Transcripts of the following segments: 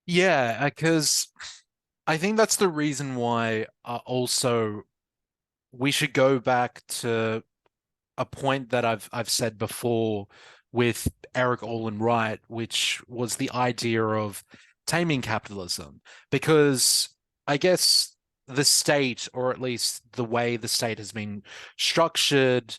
Yeah, because I think that's the reason why also we should go back to a point that I've said before with Eric Olin Wright, which was the idea of taming capitalism. Because I guess the state, or at least the way the state has been structured,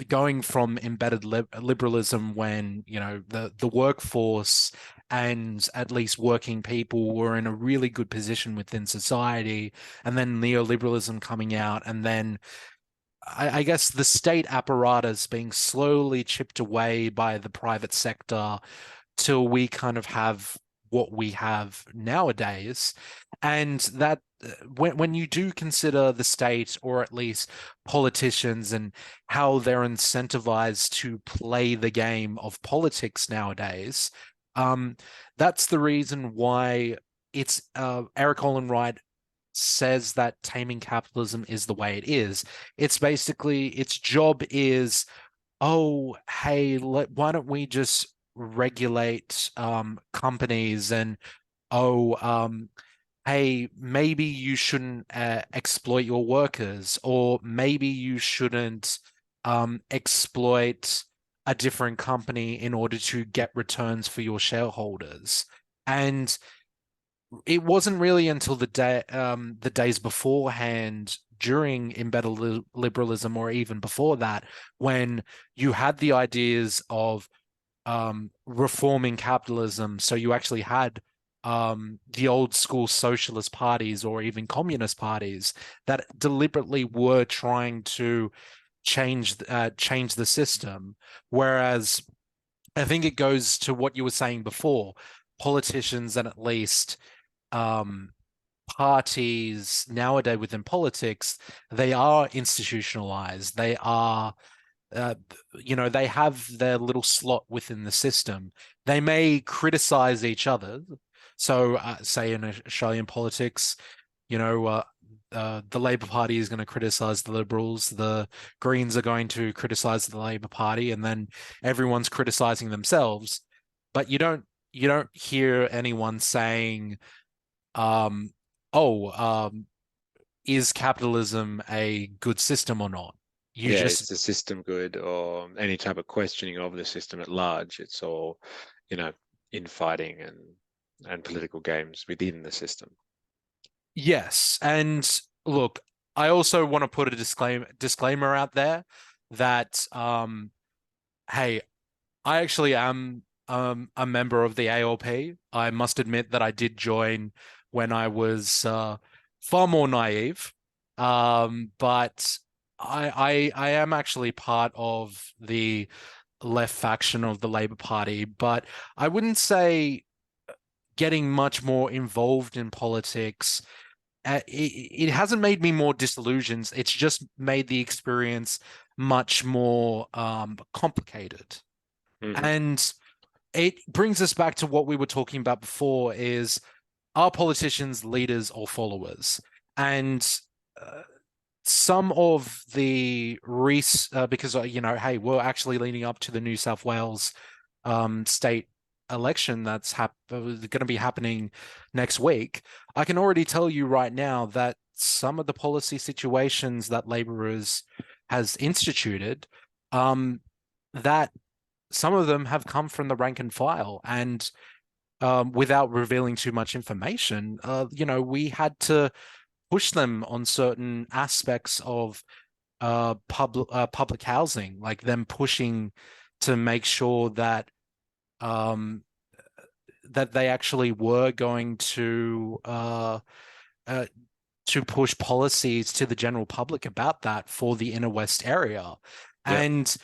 going from embedded liberalism when, the workforce and at least working people were in a really good position within society, and then neoliberalism coming out, and then I guess the state apparatus being slowly chipped away by the private sector till we kind of have what we have nowadays. And that when you do consider the state, or at least politicians, and how they're incentivized to play the game of politics nowadays, um, that's the reason why it's Eric Olin Wright says that taming capitalism is the way it is. It's basically its job is, oh, hey, why don't we just regulate companies, and oh, hey, maybe you shouldn't exploit your workers, or maybe you shouldn't exploit a different company in order to get returns for your shareholders. And it wasn't really until the days beforehand, during embedded liberalism, or even before that, when you had the ideas of reforming capitalism. So you actually had the old school socialist parties, or even communist parties, that deliberately were trying to change the system. Whereas I think it goes to what you were saying before, politicians, and at least um, parties nowadays within politics, they are institutionalized. They are, uh, they have their little slot within the system. They may criticize each other. So, say in Australian politics, you know, the Labour Party is going to criticize the Liberals, the Greens are going to criticize the Labour Party, and then everyone's criticizing themselves. But you don't hear anyone saying, um, oh, is capitalism a good system or not? You Yeah, just, is the system good, or any type of questioning of the system at large? It's all, you know, infighting and political games within the system. yes. And look, I also want to put a disclaimer out there that, hey, I actually am a member of the ALP. I must admit that I did join when I was far more naive. But I am actually part of the left faction of the Labour Party, but I wouldn't say getting much more involved in politics. It hasn't made me more disillusioned. It's just made the experience much more complicated. Hmm. And it brings us back to what we were talking about before: is, are politicians leaders or followers? And uh, some of the because hey, we're actually leading up to the New South Wales state election that's going to be happening next week. I can already tell you right now that some of the policy situations that has instituted, um, that some of them have come from the rank and file, and without revealing too much information, we had to push them on certain aspects of public housing, like them pushing to make sure um, that they actually were going uh, to push policies to the general public about that for the inner west area. Yeah, And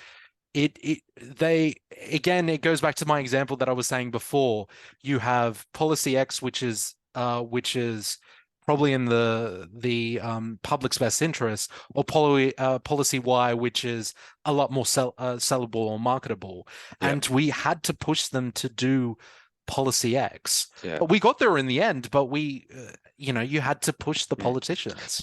they, again, it goes back to my example that I was saying before. You have policy X, which is probably in the public's best interest, or policy Y, which is a lot more sellable or marketable. yeah, And we had to push them to do policy X. yeah. But we got there in the end, but you had to push the Mm. politicians.